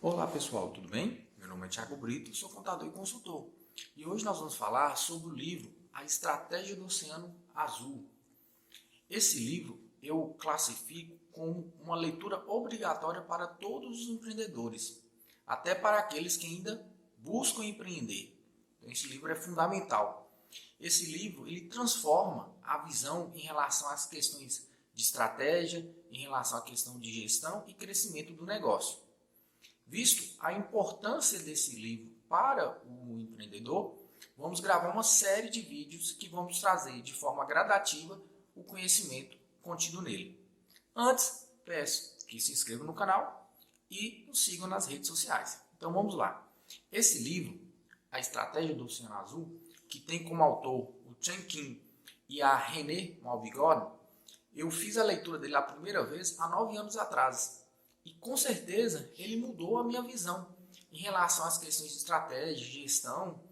Olá pessoal, tudo bem? Meu nome é Thiago Brito, sou contador e consultor. E hoje nós vamos falar sobre o livro A Estratégia do Oceano Azul. Esse livro eu classifico como uma leitura obrigatória para todos os empreendedores, até para aqueles que ainda buscam empreender. Então, esse livro é fundamental. Esse livro ele transforma a visão em relação às questões de estratégia, em relação à questão de gestão e crescimento do negócio. Visto a importância desse livro para o empreendedor, vamos gravar uma série de vídeos que vamos trazer de forma gradativa o conhecimento contido nele. Antes, peço que se inscrevam no canal e nos sigam nas redes sociais. Então vamos lá. Esse livro, A Estratégia do Oceano Azul, que tem como autor o Chen Qin e a René Malbigode, eu fiz a leitura dele a primeira vez há 9 anos atrás. E com certeza ele mudou a minha visão em relação às questões de estratégia, gestão,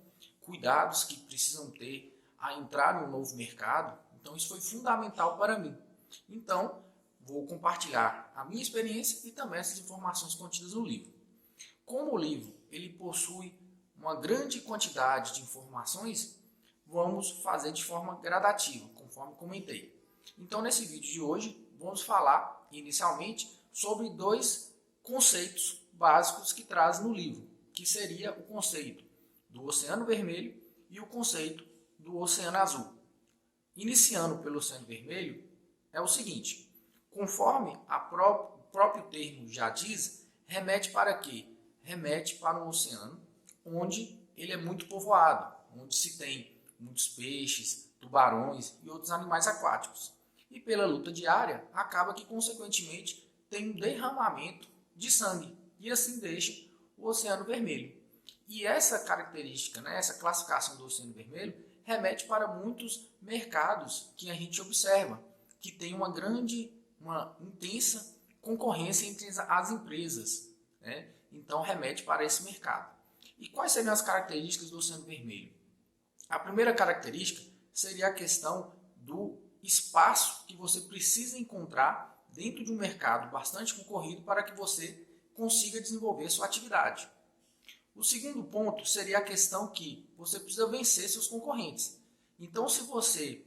cuidados que precisam ter a entrar no novo mercado. Então isso foi fundamental para mim. Então vou compartilhar a minha experiência e também essas informações contidas no livro. Como o livro ele possui uma grande quantidade de informações, vamos fazer de forma gradativa, conforme comentei. Então nesse vídeo de hoje vamos falar inicialmente sobre dois conceitos básicos que traz no livro, que seria o conceito do Oceano Vermelho e o conceito do Oceano Azul. Iniciando pelo Oceano Vermelho, é o seguinte, conforme o próprio termo já diz, remete para quê? Remete para um oceano onde ele é muito povoado, onde se tem muitos peixes, tubarões e outros animais aquáticos. E pela luta diária, acaba que, consequentemente, tem um derramamento de sangue e assim deixa o Oceano Vermelho. E essa característica, essa classificação do Oceano Vermelho, remete para muitos mercados que a gente observa, que tem uma intensa concorrência entre as empresas. Então remete para esse mercado. E quais seriam as características do Oceano Vermelho? A primeira característica seria a questão do espaço que você precisa encontrar dentro de um mercado bastante concorrido para que você consiga desenvolver sua atividade. O segundo ponto seria a questão que você precisa vencer seus concorrentes. Então, se você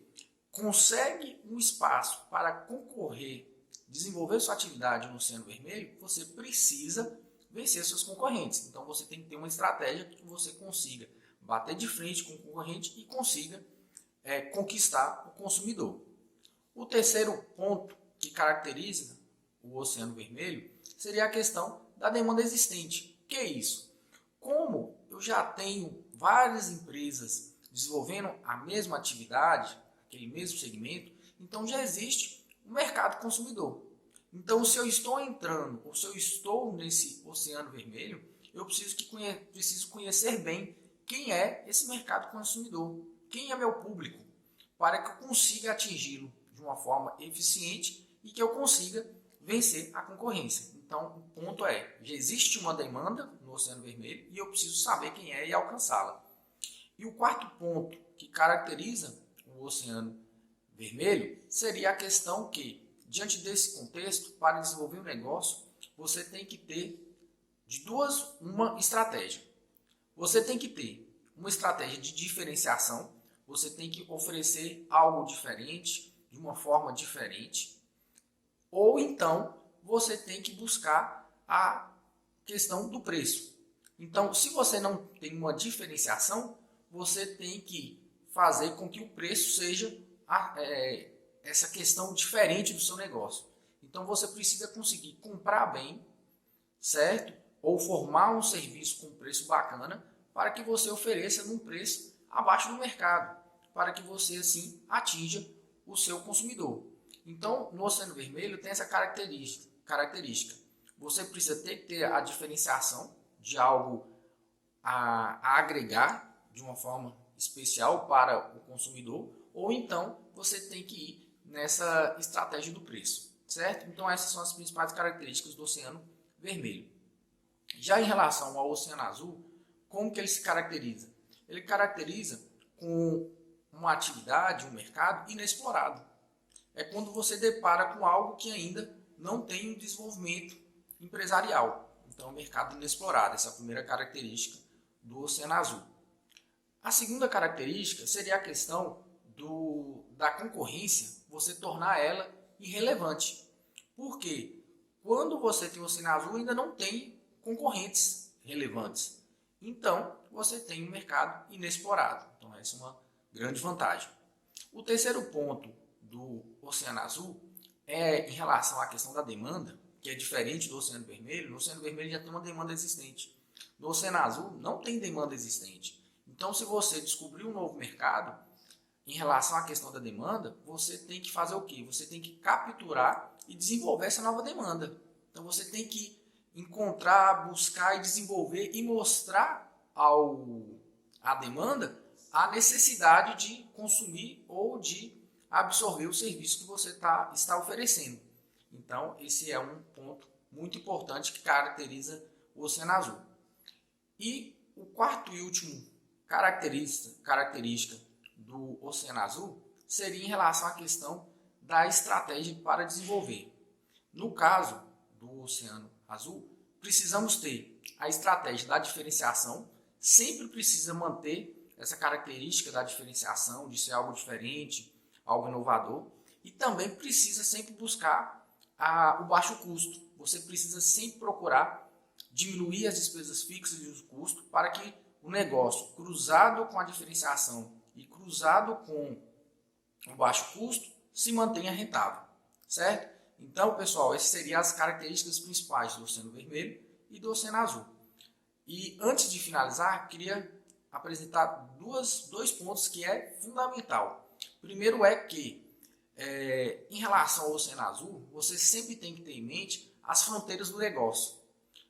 consegue um espaço para concorrer, desenvolver sua atividade no Oceano Vermelho, você precisa vencer seus concorrentes. Então, você tem que ter uma estratégia que você consiga bater de frente com o concorrente e consiga conquistar o consumidor. O terceiro ponto que caracteriza o Oceano Vermelho seria a questão da demanda existente. O que é isso? Como eu já tenho várias empresas desenvolvendo a mesma atividade, aquele mesmo segmento, então já existe um mercado consumidor. Então, se eu estou entrando ou se eu estou nesse Oceano Vermelho, eu preciso conhecer bem quem é esse mercado consumidor, quem é meu público, para que eu consiga atingi-lo de uma forma eficiente e que eu consiga vencer a concorrência. Então, o ponto é, já existe uma demanda no Oceano Vermelho e eu preciso saber quem é e alcançá-la. E o quarto ponto que caracteriza o Oceano Vermelho seria a questão que, diante desse contexto, para desenvolver um negócio, você tem que ter uma estratégia. Você tem que ter uma estratégia de diferenciação, você tem que oferecer algo diferente, de uma forma diferente, ou então você tem que buscar a questão do preço. Então, se você não tem uma diferenciação, você tem que fazer com que o preço seja essa questão diferente do seu negócio. Então, você precisa conseguir comprar bem, certo? Ou formar um serviço com preço bacana para que você ofereça num preço abaixo do mercado, para que você assim atinja o seu consumidor. Então, no Oceano Vermelho tem essa característica. Você precisa ter a diferenciação de algo a agregar de uma forma especial para o consumidor, ou então você tem que ir nessa estratégia do preço, certo? Então, essas são as principais características do Oceano Vermelho. Já em relação ao Oceano Azul, como que ele se caracteriza? Ele caracteriza com uma atividade, um mercado inexplorado. É quando você depara com algo que ainda não tem um desenvolvimento empresarial. Então, mercado inexplorado, essa é a primeira característica do Oceano Azul. A segunda característica seria a questão da concorrência, você tornar ela irrelevante. Por quê? Quando você tem o Oceano Azul, ainda não tem concorrentes relevantes. Então, você tem um mercado inexplorado. Então, essa é uma grande vantagem. O terceiro ponto do Oceano Azul é em relação à questão da demanda, que é diferente do Oceano Vermelho. No Oceano Vermelho já tem uma demanda existente. No Oceano Azul não tem demanda existente. Então, se você descobrir um novo mercado, em relação à questão da demanda, você tem que fazer o quê? Você tem que capturar e desenvolver essa nova demanda. Então, você tem que encontrar, buscar e desenvolver e mostrar à demanda a necessidade de consumir ou de absorver o serviço que você está oferecendo. Então, esse é um ponto muito importante que caracteriza o Oceano Azul. E o quarto e último característica do Oceano Azul seria em relação à questão da estratégia para desenvolver. No caso do Oceano Azul, precisamos ter a estratégia da diferenciação, sempre precisa manter essa característica da diferenciação, de ser algo diferente, algo inovador, e também precisa sempre buscar o baixo custo. Você precisa sempre procurar diminuir as despesas fixas e os custos para que o negócio, cruzado com a diferenciação e cruzado com o baixo custo, se mantenha rentável, certo? Então, pessoal, essas seriam as características principais do Oceano Vermelho e do Oceano Azul. E antes de finalizar, queria apresentar dois pontos que é fundamental. Primeiro é que, em relação ao Oceano Azul, você sempre tem que ter em mente as fronteiras do negócio.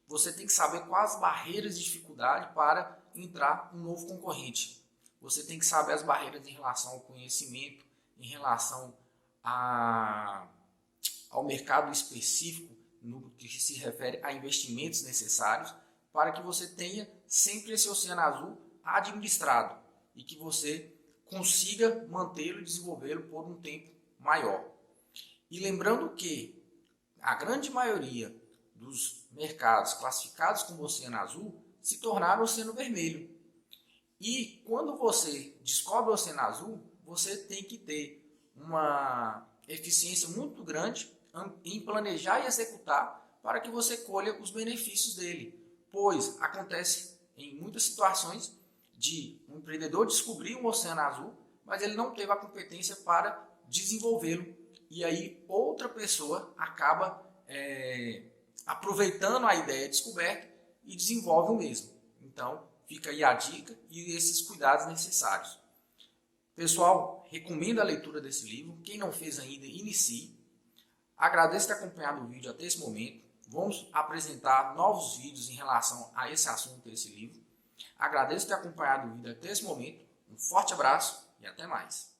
Você tem que saber quais barreiras de dificuldade para entrar um novo concorrente. Você tem que saber as barreiras em relação ao conhecimento, em relação ao mercado específico, no que se refere a investimentos necessários, para que você tenha sempre esse Oceano Azul administrado e que você consiga mantê-lo e desenvolvê-lo por um tempo maior. E lembrando que a grande maioria dos mercados classificados como Oceano Azul se tornaram Oceano Vermelho. E quando você descobre o Oceano Azul, você tem que ter uma eficiência muito grande em planejar e executar para que você colha os benefícios dele. Pois acontece em muitas situações de um empreendedor descobrir um Oceano Azul, mas ele não teve a competência para desenvolvê-lo. E aí outra pessoa acaba aproveitando a ideia descoberta e desenvolve o mesmo. Então, fica aí a dica e esses cuidados necessários. Pessoal, recomendo a leitura desse livro. Quem não fez ainda, inicie. Agradeço ter acompanhado o vídeo até esse momento. Vamos apresentar novos vídeos em relação a esse assunto desse livro. Agradeço ter acompanhado o vídeo até esse momento. Um forte abraço e até mais.